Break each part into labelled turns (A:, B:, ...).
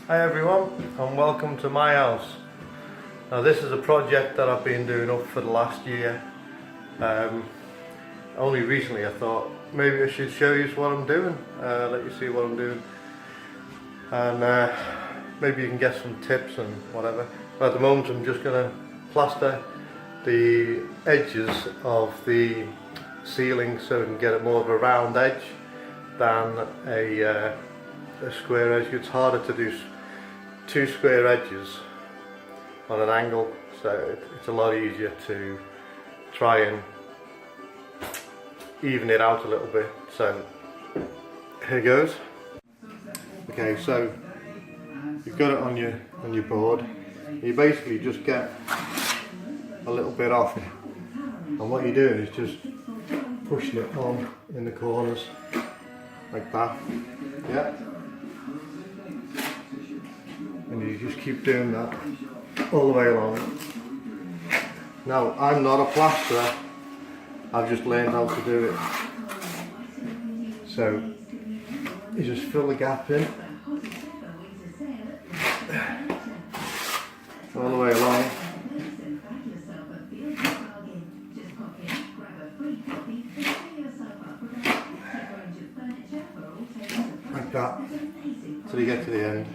A: Hi everyone, and welcome to my house. Now this is a project that I've been doing up for the last year. Only recently I thought maybe I should show you what I'm doing, let you see what I'm doing, and maybe you can get some tips and whatever. But at the moment I'm just going to plaster the edges of the ceiling so we can get it more of a round edge than a square edge. It's harder to do two square edges on an angle, so it's a lot easier to try and even it out a little bit. So here goes. Okay, so you've got it on your board. You basically just get a little bit off, and what you're doing is just pushing it on in the corners like that. Yeah. And you just keep doing that all the way along. Now, I'm not a plasterer, I've just learned how to do it. So, you just fill the gap in, all the way along. Like that, till you get to the end.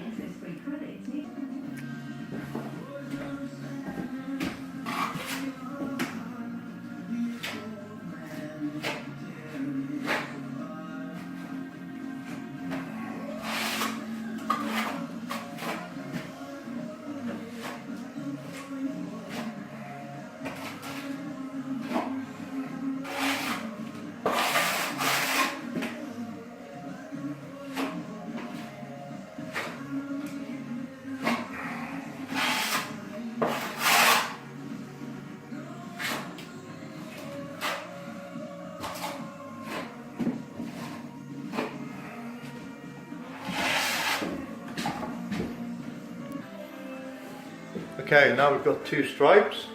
A: Okay, now we've got two stripes,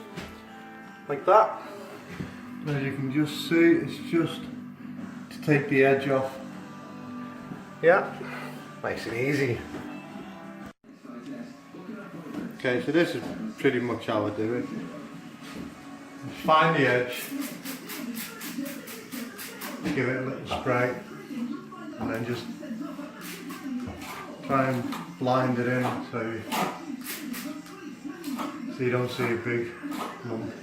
A: like that. As you can just see, it's just to take the edge off. Yeah, nice and easy. Okay, so this is pretty much how I do it. Just find the edge, give it a little spray, and then just try and blind it in so you don't see a big lump.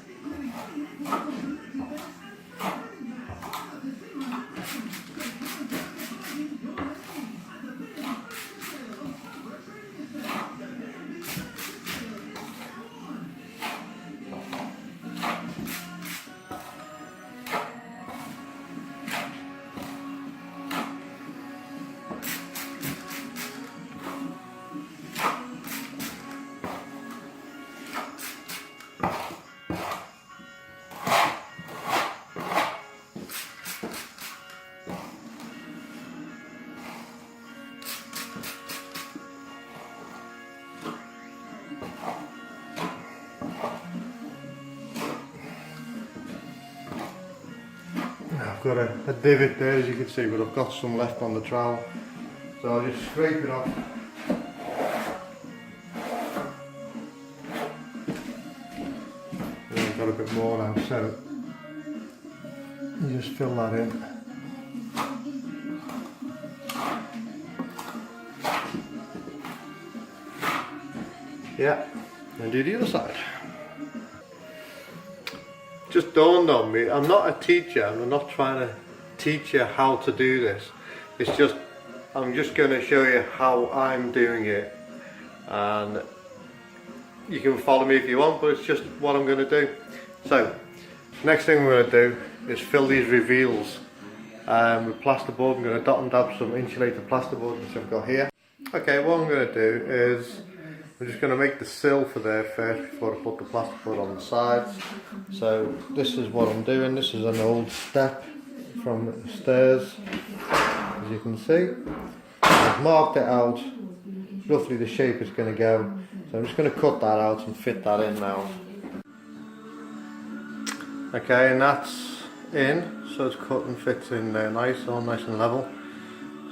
A: I've got a divot there, as you can see, but I've got some left on the trowel, so I'll just scrape it off. I've got a bit more now, so you just fill that in. Yeah, and do the other side. Just dawned on me, I'm not a teacher, and I'm not trying to teach you how to do this. It's just, I'm just going to show you how I'm doing it, and you can follow me if you want, but it's just what I'm going to do. So, next thing we're going to do is fill these reveals with plasterboard. I'm going to dot and dab some insulated plasterboard, which I've got here. Okay, what I'm going to do is I'm just going to make the sill for there first before I put the plasterboard on the sides. So this is what I'm doing. This is an old step from the stairs, as you can see. I've marked it out, roughly the shape it's going to go. So I'm just going to cut that out and fit that in now. Okay, and that's in, so it's cut and fits in there nice, all nice and level.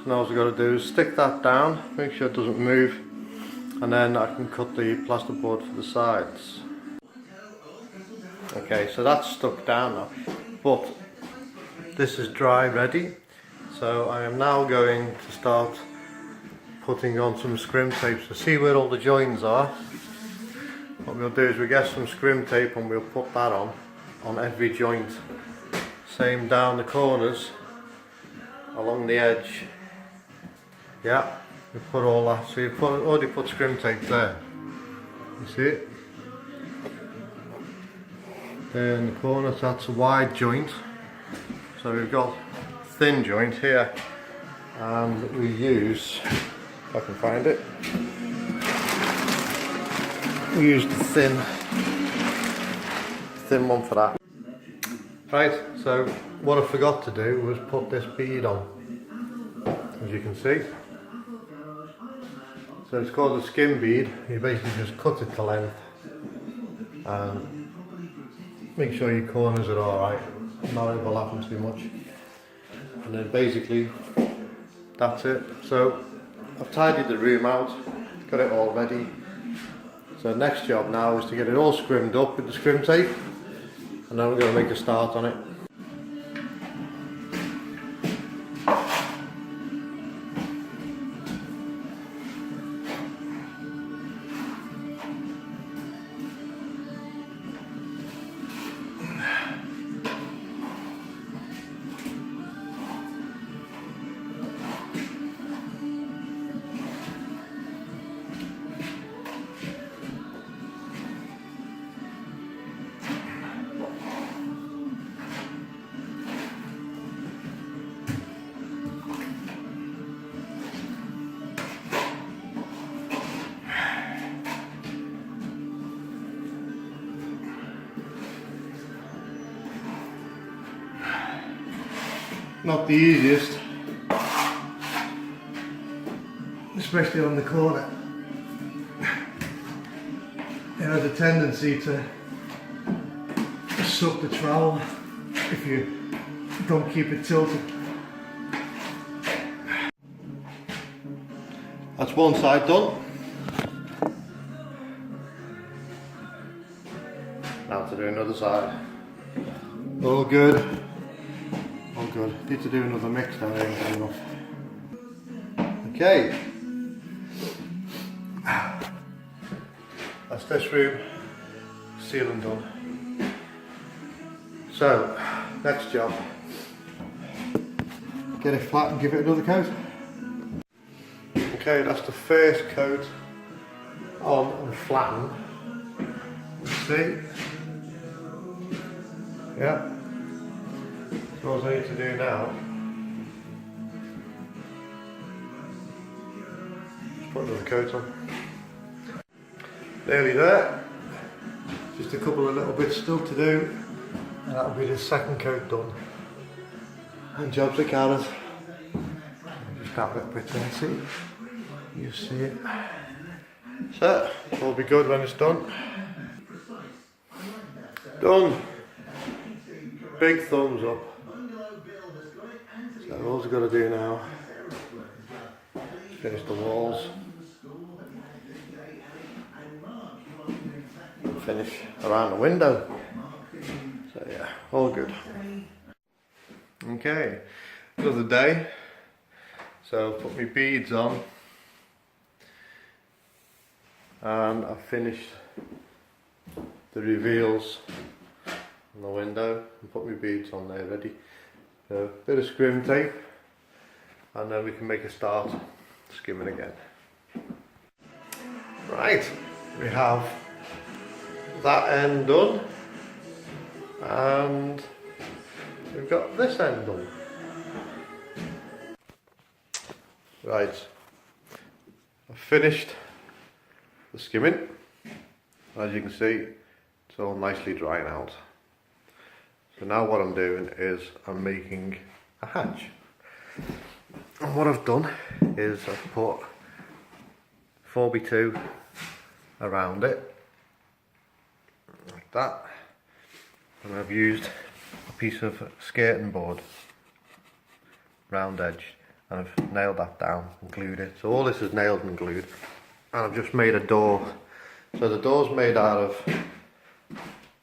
A: So now all I've got to do is stick that down, make sure it doesn't move, and then I can cut the plasterboard for the sides. Okay, so that's stuck down now, but this is dry ready, so I am now going to start putting on some scrim tape to see where all the joins are. What we'll do is we'll get some scrim tape and we'll put that on every joint. Same down the corners, along the edge. Yeah, we put all that. So you've already put scrim tape there. You see it? There in the corner, so that's a wide joint. So we've got thin joint here, and we use, if I can find it, we use the thin one for that. Right, so what I forgot to do was put this bead on, as you can see. So it's called a skim bead. You basically just cut it to length and make sure your corners are alright, not overlapping too much. And then basically that's it. So I've tidied the room out, got it all ready. So the next job now is to get it all scrimmed up with the scrim tape, and then we're going to make a start on it. Not the easiest, especially on the corner. It has a tendency to suck the trowel if you don't keep it tilted. That's one side done. Now to do another side. All good. All good. Need to do another mix now, ain't good enough. Okay. That's this room, ceiling done. So, next job. Get it flat and give it another coat. Okay, that's the first coat on and flattened. See? Yeah. So what I need to do now, just put another coat on. Nearly there. Just a couple of little bits still to do, and that'll be the second coat done. And jobs are carrot. Just that little bit there, see? You see it. So, it'll be good when it's done. Done. Big thumbs up. So all we've got to do now is finish the walls and finish around the window. So yeah, all good. Okay, another day. So I've put my beads on and I've finished the reveals on the window and put my beads on there ready. So a bit of scrim tape and then we can make a start skimming again. Right, we have that end done and we've got this end done. Right, I've finished the skimming. As you can see, it's all nicely drying out. So now what I'm doing is I'm making a hatch. And what I've done is I've put 4x2 around it, like that. And I've used a piece of skirting board, round edge, and I've nailed that down and glued it. So all this is nailed and glued. and I've just made a door. So the door's made out of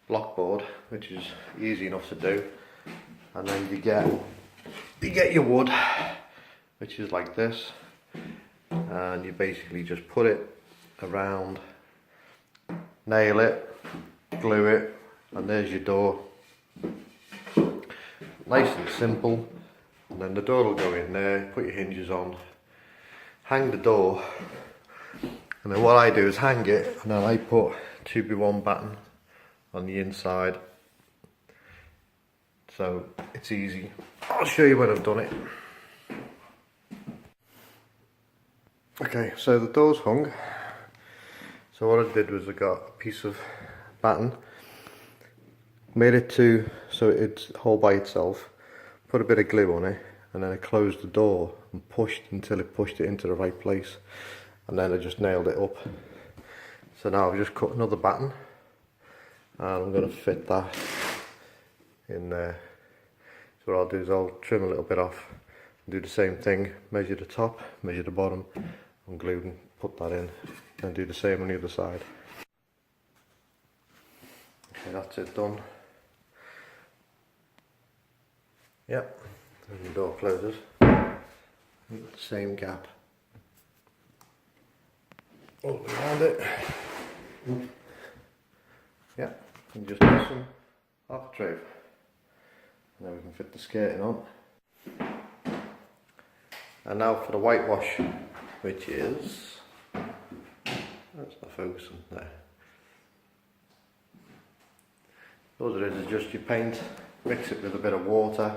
A: blockboard, which is easy enough to do, and then you get your wood, which is like this, and you basically just put it around, nail it, glue it, and there's your door. Nice and simple. And then the door will go in there, put your hinges on, hang the door, and then what I do is hang it, and then I put 2x1 batten on the inside, so it's easy. I'll show you when I've done it. Okay, so the door's hung. So what I did was I got a piece of batten, made it so it's all by itself, put a bit of glue on it, and then I closed the door and pushed until it pushed it into the right place, and then I just nailed it up. So now I've just cut another batten, and I'm going to fit that in there. So what I'll do is I'll trim a little bit off and do the same thing, measure the top, measure the bottom, and glue and put that in, and do the same on the other side. Okay, that's it done. Yep, and the door closes. Same gap all around it. Yep, and just do some architrave. And then we can fit the skirting on. And now for the whitewash, which is, that's not focusing there. All it is just you paint, mix it with a bit of water,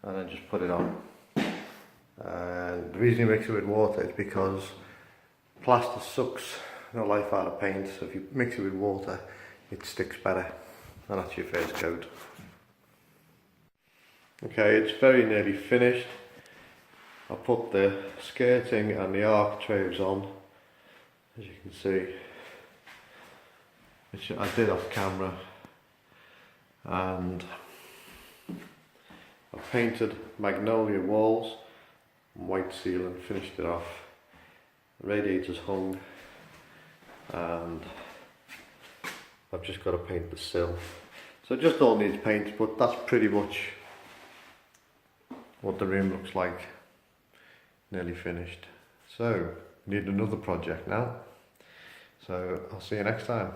A: and then just put it on. And the reason you mix it with water is because plaster sucks the life out of paint, so if you mix it with water it sticks better, and that's your first coat. Okay, it's very nearly finished. I put the skirting and the architraves on, as you can see, which I did off camera, and I painted magnolia walls and white ceiling, finished it off. The radiator's hung, and I've just got to paint the sill. So it just all needs paint, but that's pretty much what the room looks like, nearly finished. So, we need another project now. So, I'll see you next time.